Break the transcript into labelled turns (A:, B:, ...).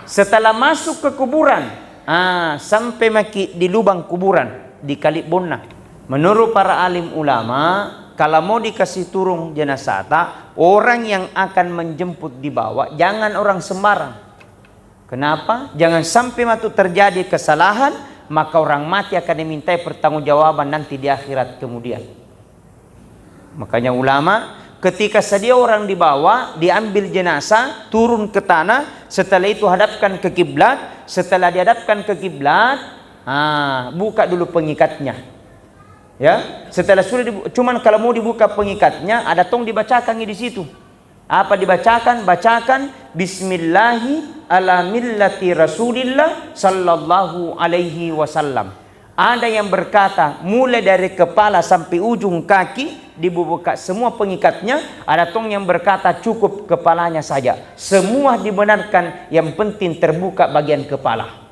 A: Setelah masuk ke kuburan, sampai maki di lubang kuburan di Kalibonna. Menurut para alim ulama, kalau mau dikasih turun jenazah, orang yang akan menjemput dibawa jangan orang sembarang. Kenapa? Jangan sampai waktu terjadi kesalahan, maka orang mati akan dimintai pertanggungjawaban nanti di akhirat kemudian. Makanya ulama, ketika sedia orang dibawa, diambil jenazah, turun ke tanah, setelah itu hadapkan ke kiblat. Setelah dihadapkan ke kiblat, buka dulu pengikatnya. Ya, setelah sudah cuman kalau mau dibuka pengikatnya, ada tong dibacakan di situ. Apa dibacakan? Bacakan Bismillahi ala millati Rasulillah sallallahu alaihi wasallam. Ada yang berkata mulai dari kepala sampai ujung kaki dibuka semua pengikatnya. Ada tong yang berkata cukup kepalanya saja. Semua dibenarkan, yang penting terbuka bagian kepala.